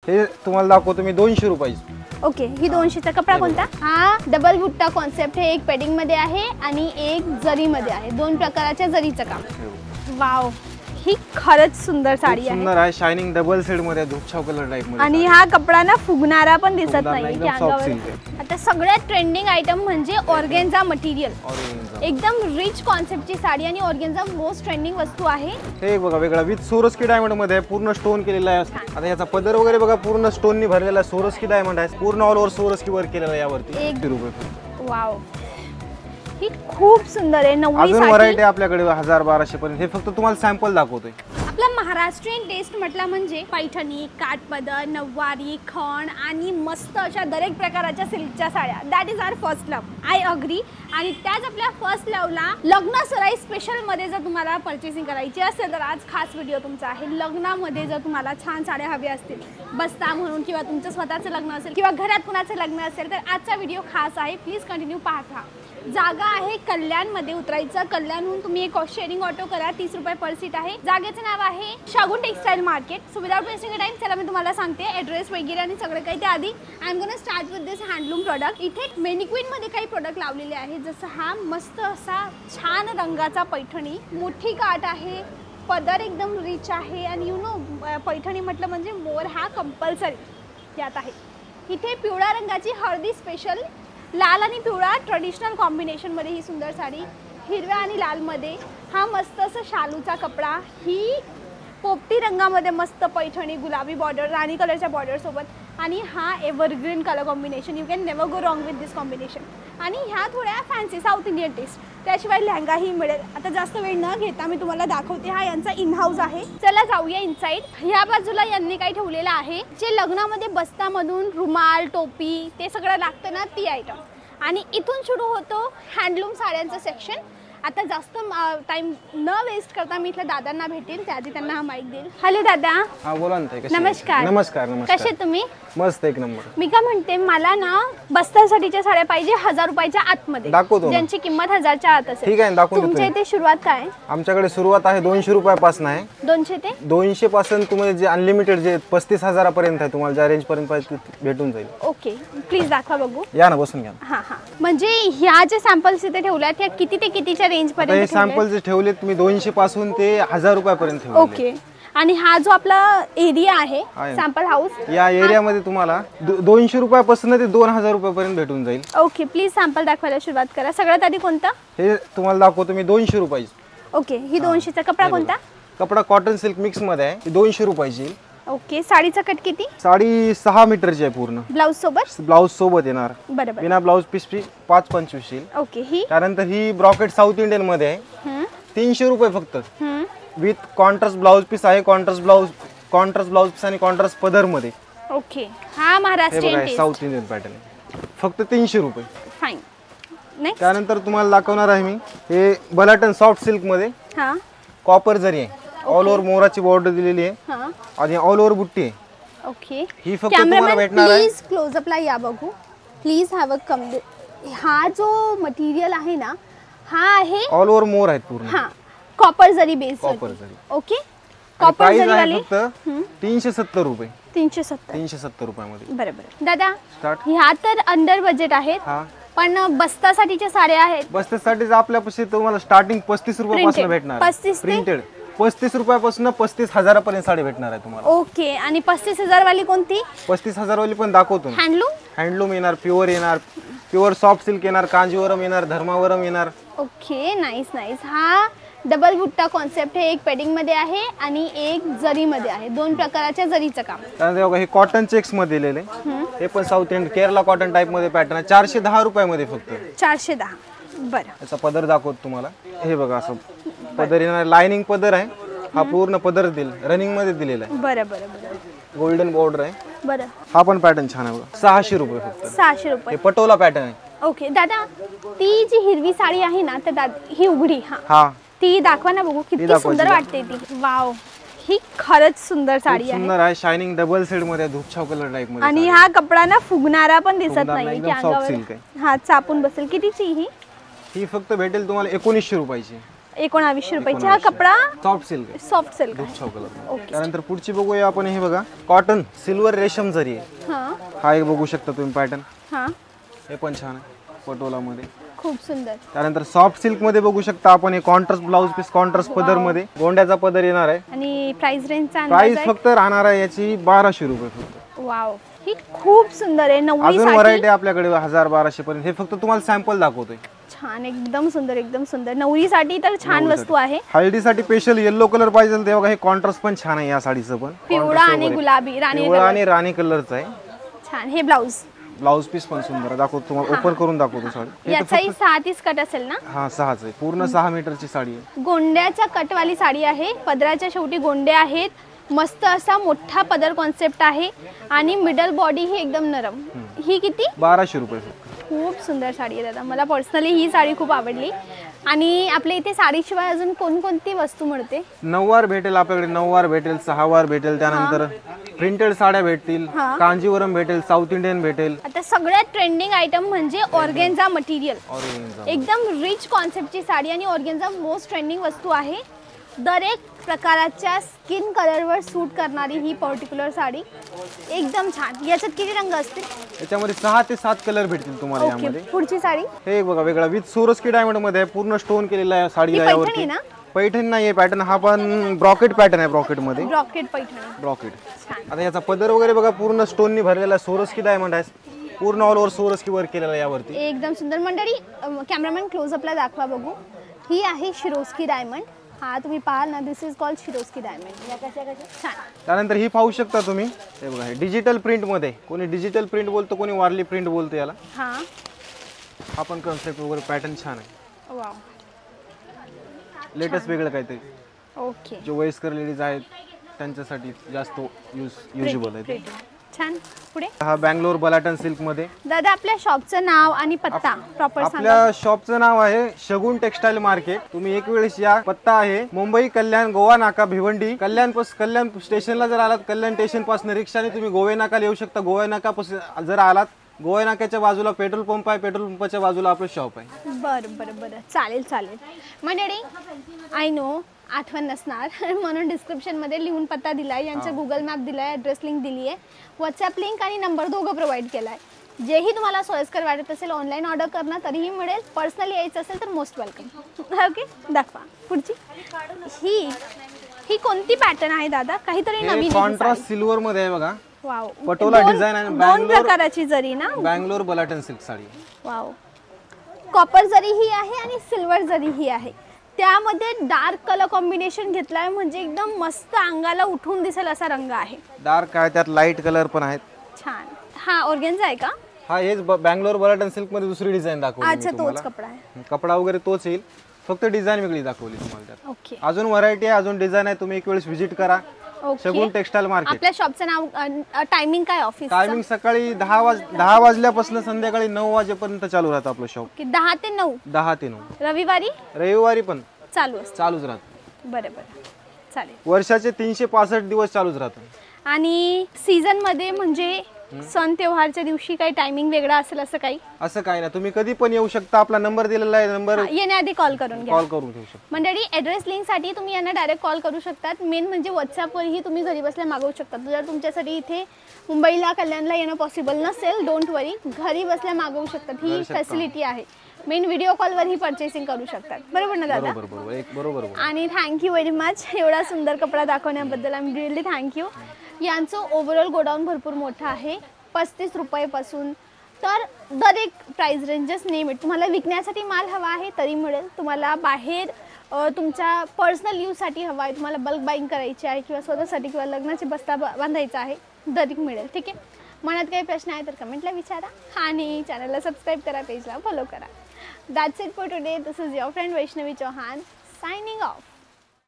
हे तुम्हाला दाखवतो मी 200 रुपयाची. ओके, ही 200चा कपडा कोणता? हा डबल बुट्टा कॉन्सेप्ट. हे एक पेडिंग मध्ये आहे आणि एक जरी मध्ये आहे. दोन प्रकाराच्या जरीचं काम. वाव, ही खरंच सुंदर साडी आहे. सुंदर आहे, शायनिंग डबल शेड मध्ये धूपछाव कलर टाइप मध्ये. आणि हा कपडा ना फुगणारा पण दिसत नाही की अंगावर. आता सगळ्यात ट्रेंडिंग आयटम म्हणजे ऑर्गेन्झा मटेरियल. एकदम रिच कॉन्सेप्टची साडी आणि ऑर्गेन्झा मोस्ट ट्रेंडिंग वस्तू आहे. हे बघा वेगळा विथ सोरस्की डायमंड मध्ये पूर्ण स्टोन केलेला आहे. आता याचा पदर वगैरे बघा पूर्ण स्टोननी भरलेला आहे. सोरस्की डायमंड आहे, पूर्ण ऑल ओव्हर सोरस्की वर्क केलेला आहे यावरती. 1 रुपये. वाव, ही खूप सुंदर आहे. अजून व्हरायटी आपल्याकडे 1000-1200 पर्यंत. हे फक्त तुम्हाला सॅम्पल दाखवतोय. आपला महाराष्ट्रीयन टेस्ट म्हटला म्हणजे पैठणी, काठपदर, नववारी, खण आणि मस्त अशा दरेक प्रकाराच्या सिल्कच्या साड्या. That is our first love. I agree. आणि त्याच आपल्या फर्स्ट लवला लग्न सराई स्पेशल मध्ये जर तुम्हाला परचेसिंग करायची असेल तर आज खास व्हिडिओ तुमचा आहे. लग्नामध्ये जर तुम्हाला छान साड्या हव्या असतील बस्ता म्हणून किंवा तुमचं स्वतःचं लग्न असेल किंवा घरात कुणाचं लग्न असेल तर आजचा व्हिडिओ खास आहे. प्लीज कंटिन्यू पाहत राहा. जागा आहे कल्याणमध्ये उतरायचं. कल्याणहून तुम्ही एक शेअरिंग ऑटो करा. 30 रुपये पर सीट आहे. जागेचं नाव आहे Shagun textile market. So without wasting time चला मी तुम्हाला सांगते ॲड्रेस वगैरे आणि सगळं काही. त्याआधी I am gonna start with this handloom product. इथे मेनिक्विन मध्ये काही प्रोडक्ट लावलेले आहेत. जसं हा मस्त असा छान रंगाचा पैठणी. मोठी काठ आहे, पदर एकदम रिच आहे आणि यू नो पैठणी म्हटलं म्हणजे मोर हा कंपल्सरी यात आहे. इथे पिवळ्या रंगाची हळदी स्पेशल, लाल आणि पिवळा ट्रेडिशनल कॉम्बिनेशन मध्ये ही सुंदर साडी. हिरव्या आणि लाल मध्ये हा मस्त असं शालूचा कपडा. ही पोपटी रंगामध्ये मस्त पैठणी, गुलाबी बॉर्डर, राणी कलरच्या बॉर्डर सोबत. आणि हा evergreen colour combination. You can never go wrong with this combination. आणि ह्या थोड्या फॅन्सी साऊथ इंडियन टेस्ट. त्याशिवाय लेहंगाही मिळेल. आता जास्त वेळ न घेता मी तुम्हाला दाखवते. हा यांचा इन हाऊस आहे. चला जाऊया इनसाइड. ह्या बाजूला यांनी काही ठेवलेलं आहे जे लग्नामध्ये बस्तामधून रुमाल, टोपी ते सगळं लागतं ना ती आयटम. आणि इथून सुरू होतो हँडलूम साड्यांचं सेक्शन. आता जास्त टाइम न वेस्ट करता मी इथल्या दादांना भेटेल. त्याआधी त्यांना हा माईक देईल. हॅलो दादा. हा बोला ना. नमस्कार. नमस्कार. कसे तुम्ही? मस्त, एक नंबर. मी काय म्हणते, मला ना बस्तासाठीच्या साड्या पाहिजे 1000 रुपयाच्या आतमध्ये, ज्यांची किंमत 1000च्या आत असेल. ठीक आहे, दाखवतो. तुमच्या इथे सुरुवात काय? आमच्याकडे सुरुवात आहे 200 रुपयापासून आहे. 200 ते 200 पासून तुम्हाला जे अनलिमिटेड जे 35,000 पर्यंत आहे. तुम्हाला ज्या रेंज पर्यंत पाहिजे भेटून जाईल. ओके, प्लीज दाखवा बघू. या ना, बसून घ्या. हा हा. म्हणजे ह्या जे सॅम्पल्स इथे ठेवल्यात ह्या किती ते कितीच्या रेंज पर्यंत? हे सॅम्पल जे ठेवले तुम्ही 200 पासून ते 1000 रुपयापर्यंत ठेवले. ओके. आणि हा जो आपला एरिया आहे सॅम्पल हाऊस, या एरियामध्ये तुम्हाला 200 रुपयापासून ते 2000 रुपयापर्यंत भेटून जाईल. ओके, प्लीज सॅम्पल दाखवायला सुरुवात करा. सगळ्यात आधी कोणता? हे तुम्हाला दाखवतो मी 200 रुपयाची. ओके, ही 200चा कपडा कोणता? कपडा कॉटन सिल्क मिक्स मध्ये आहे. 200 रुपयाची. ओके. साडीचा कट किती? साडी 6 मीटरची आहे पूर्ण. ब्लाउज सोबत? ब्लाउज सोबत येणार. बरोबर. बिना ब्लाउज पीस 5-25 येईल. ओके. ही त्यानंतर ही ब्रॉकेट साऊथ इंडियन मध्ये आहे. 300 रुपये फक्त. विथ कॉन्ट्रास्ट ब्लाउज पीस आहे. कॉन्ट्रास्ट ब्लाउज पीस आणि कॉन्ट्रास्ट पदर मध्ये. ओके. हा Maharashtrian taste south Indian pattern. फक्त 300 रुपये. फाइन. नेक्स्ट. त्यानंतर तुम्हाला दाखवणार आहे मी हे बलाटन सॉफ्ट सिल्क मध्ये. हा. कॉपर जरी आहे. ऑल ओव्हर मोराची बॉर्डर दिलेली आहे. हा. आणि ऑल ओव्हर बुट्टी आहे. ओके. ही फक्त तुम्हाला भेटणार आहे. प्लीज क्लोज अप ला या बघू. प्लीज हॅव अ कम. हा जो मटेरियल आहे ना हा आहे ऑल ओव्हर मोर आहेत पूर्ण. हा. कॉपर जरी बेस. कॉपर जरी. ओके. कॉपर जरी वाली फक्त 370 रुपये. 370 रुपयामध्ये. बरोबर. दादा स्टार्ट. ह्या तर अंडर बजेट आहेत. हा. पण बस्तासाठीच्या साड्या आहेत. बस्तासाठी आपल्यापाशी तुम्हाला स्टार्टिंग 35 रुपयापासून भेटणार. 35 प्रिंटेड 35 रुपयापासून 35,000 पर्यंत साडी भेटणार आहे तुम्हाला. ओके. आणि 35,000 वाली कोणती? 35,000 वाली पण दाखवतो. हँडलूम येणार, प्युअर येणार, प्युअर सॉफ्ट सिल्क येणार, कांजीवरम येणार, धर्मावरम येणार. ओके. Nice nice. हा डबल बुट्टा कॉन्सेप्ट. हे एक पेडिंग मध्ये आहे आणि एक जरी मध्ये आहे. दोन प्रकाराच्या जरीचं काम. त्यानंतर हे कॉटन चेक्स मध्ये दिलेले. हे पण south Indian Kerala cotton type मध्ये पॅटर्न आहे. 410 रुपयामध्ये फक्त. 410. बरं. याचा पदर दाखवतो तुम्हाला. हे बघा असं पदर येणार. लाइनिंग पदर आहे. हा पूर्ण पदर रनिंग मध्ये दिलेला आहे. बरं बरं बरं. गोल्डन बॉर्डर आहे. बरं. हा पण पॅटर्न छान आहे बघा. 600 रुपये फक्त. 600 रुपये. हे पटोला पॅटर्न आहे. ओके. दादा ती जी हिरवी साडी आहे ना तर ही उघडी. हा. ती दाखवा ना बघू किती सुंदर वाटते ती. वाव, ही खरंच सुंदर साडी आहे. सुंदर आहे. शायनिंग डबल शेड मध्ये धूपछाव कलर टाइप मध्ये. आणि हा कपडा ना फुगणारा पण दिसत नाही की अंगावर. हा चापून बसेल. कितीची ही? ही फक्त भेटेल तुम्हाला 1900 रुपयाची. 1900 रुपयाची. हा कपडा सॉफ्ट सिल्क आहे, सॉफ्ट सिल्क दूध कलर. ओके. त्यानंतर पुढची बघूया आपण, हे बघा कॉटन सिल्वर रेशम जरी आहे. हा हा एक बघू शकता तुम्ही पॅटर्न, हा हे पण छान आहे पटोला मध्ये. खूप सुंदर. त्यानंतर सॉफ्ट सिल्क मध्ये बघू शकता आपण, हे कॉन्ट्रास्ट ब्लाउज पीस, कॉन्ट्रास्ट पदर मध्ये गोंड्याचा पदर येणार आहे. आणि प्राइस रेंजचा प्राइस फक्त राहणार आहे याची 1200 रुपये फक्त. वाव, ही खूप सुंदर आहे. अजून नवरीसाठी व्हरायटी आपल्याकडे 1000-1200 पर्यंत. हे फक्त तुम्हाला सॅम्पल दाखवतोय. छान, एकदम सुंदर, एकदम सुंदर. नवरीसाठी तर छान वस्तू आहे. हळदीसाठी स्पेशल येलो कलर पाहिजे ते बघा, हे कॉन्ट्रास्ट पण छान आहे या साडीचं पण. पिवळा आणि गुलाबी राणी पिवळा आणि राणी कलरचा आहे. छान. हे ब्लाउज, ब्लाउज पीस पण सुंदर आहे. दाखवतो तुम्हाला, ओपन करून दाखवतो साडी. याचाही 6-30 कट असेल ना? हा 6च आहे, पूर्ण 6 मीटरची साडी आहे. गोंड्याच्या कटवाली साडी आहे. पदराच्या शेवटी गोंडे आहेत. मस्त असा मोठा पदर कॉन्सेप्ट आहे आणि मिडल बॉडी ही एकदम नरम. ही किती? 1200 रुपये फक्त. खूप सुंदर साडी आहे दादा. मला पर्सनली ही साडी खूप आवडली. आणि आपल्या इथे साडीशिवाय अजून कोणकोणती वस्तू मिळते? नऊवार भेटेल आपल्याकडे, नऊवार भेटेल, 6 वार भेटेल. त्यानंतर प्रिंटेड साड्या भेटतील, कांजीवरम भेटेल, साऊथ इंडियन भेटेल. आता सगळ्यात ट्रेंडिंग आयटम म्हणजे ऑर्गेन्झा मटेरियल. एकदम रिच कॉन्सेप्टची साडी आणि ऑर्गेन्झा मोस्ट ट्रेंडिंग वस्तू आहे. दरेक प्रकाराच्या स्किन कलरवर सूट करणारी ही पर्टिक्युलर साडी एकदम छान. याच्यात किती रंग असतील? याच्यामध्ये 6 ते 7 कलर भेटतील तुम्हाला यामध्ये. पुढची साडी हे बघा वेगळा विथ सोरस्की डायमंड मध्ये पूर्ण स्टोन केलेला आहे साडीला. पैठणी ना? पैठणी नाही पॅटर्न, हा पण ब्रॉकेट पॅटर्न आहे. ब्रॉकेट मध्ये ब्रॉकेट पैठणी, ब्रॉकेट. आता याचा पदर वगैरे बघा पूर्ण स्टोननी भरलेला आहे. सोरस्की डायमंड आहे, पूर्ण ऑल ओव्हर सोरस्की वर्क केलेला आहे यावरती. एकदम सुंदर. मंडळी, कॅमेरामॅन क्लोजअपला दाखवा बघू. ही आहे शिरोस्की डायमंड. हा तुम्ही पाहाल ना, दिस इज कॉल्ड शिरोस्की डायमंड. छान. त्यानंतर ही पाहू शकता तुम्ही, हे बघा हे डिजिटल प्रिंट मध्ये. कोणी डिजिटल प्रिंट बोलतो, कोणी वारली प्रिंट बोलतो याला. हा पण कॉन्सेप्ट वगैरे पॅटर्न छान आहे. वाव, लेटेस्ट वेगळं काहीतरी. ओके. जो वयस्कर लेडीज आहेत त्यांच्यासाठी जास्त युजेबल आहे ते. छान. पुढे हा बँगलोर बलाटन सिल्क मध्ये. दादा आपल्या शॉपचं नाव आणि पत्ता प्रॉपर सांगा. आपल्या शॉपचं नाव आहे शगुन टेक्सटाईल मार्केट. तुम्ही एक वेळेस या. पत्ता आहे मुंबई कल्याण गोवा नाका भिवंडी. कल्याण स्टेशनला जर आलात, कल्याण स्टेशन पासून रिक्षाने तुम्ही गोवे नाकाला येऊ शकता. गोवे नाका जर आलात, गोवे नाक्याच्या बाजूला पेट्रोल पंप आहे. पेट्रोल पंपाच्या बाजूला आपलं शॉप आहे. बरं चालेल चालेल. मंडळी, आय नो आठवण नसणार म्हणून डिस्क्रिप्शनमध्ये लिहून पत्ता दिलाय, यांचा गुगल मॅप दिलाय, ॲड्रेस लिंक दिली आहे, व्हॉट्सॲप लिंक आणि नंबर दोघं प्रोव्हाइड केला आहे. जेही तुम्हाला सोयीस्कर वाटत असेल ऑनलाईन ऑर्डर करणं तरीही मिळेल. पर्सनली यायचं असेल तर मोस्ट वेलकम. ओके, दाखवा पुढची. ही कोणती पॅटर्न आहे दादा? काहीतरी नवीन कॉन्ट्रास्ट सिल्वर मध्ये आहे बघा. वाव, पटोला डिझाइन आहे. दोन प्रकाराची जरी ना? बँगलोर बलाटन silk sari. Wow, copper zari ही आहे आणि सिल्वर जरी ही आहे. त्यामध्ये डार्क कलर कॉम्बिनेशन घेतलाय म्हणजे एकदम मस्त अंगाला उठून दिसेल असा रंग आहे. डार्क आहे, त्यात लाईट कलर पण आहेत. छान. हा ऑर्गेन्झा आहे का? हा हेच बँगलोर बलाटन सिल्क मध्ये दुसरी डिझाइन दाखवली. अच्छा, तोच कपडा आहे. कपडा वगैरे तोच येईल, फक्त डिझाइन वेगळी दाखवली तुम्हाला त्यात. ओके. अजून व्हरायटी आहे, अजून डिझाइन आहे. तुम्ही एक वेळेस व्हिजिट करा. शगुन टेक्सटाईल मार्केट. आपल्या शॉपचं नाव, टायमिंग काय ऑफिस? टायमिंग सकाळी 10 वाजल्यापासून संध्याकाळी 9 वाजेपर्यंत चालू राहतं आपलं शॉप. 10 ते 9? 10 ते 9. रविवारी पण चालूच राहतं. बरोबर, चालेल. वर्षाचे 365 दिवस चालूच राहतं. आणि सीझन मध्ये म्हणजे सण त्योहारच्या दिवशी काही टायमिंग वेगळा असेल असं काही? असं काही नाही, तुम्ही कधी पण येऊ शकता. आपला नंबर दिलेला आहे, नंबर येण्याआधी कॉल करून घेऊ शकता. मंडळी, ॲड्रेस लिंक साठी तुम्ही यांना डायरेक्ट कॉल करू शकतात. मेन म्हणजे व्हॉट्सअपवरही तुम्ही घरी बसल्या मागवू शकतात. जर तुमच्यासाठी इथे मुंबईला कल्याणला येणं पॉसिबल नसेल, डोंट वरी, घरी बसल्या मागवू शकतात. ही फॅसिलिटी आहे. मेन व्हिडिओ कॉलवरही परचेसिंग करू शकतात. बरोबर ना दादा? बरोबर. आणि थँक्यू व्हेरी मच एवढा सुंदर कपडा दाखवण्याबद्दल. I am really thank you. यांचं ओव्हरऑल गोडाऊन भरपूर मोठं आहे. 35 रुपयापासून तर दरेक प्राइस रेंजेस नेहमी. तुम्हाला विकण्यासाठी माल हवा आहे तरी मिळेल. तुम्हाला बाहेर तुमच्या पर्सनल यूजसाठी हवा आहे, तुम्हाला बल्क बाईंग करायची आहे किंवा स्वतःसाठी किंवा लग्नाची बस्ता बांधायचा आहे, दरेक मिळेल. ठीक आहे. मनात काही प्रश्न आहे तर कमेंटला विचारा आणि चॅनलला सबस्क्राईब करा, पेजला फॉलो करा. That's it for today. This is your friend Vaishnavi Chauhan signing off.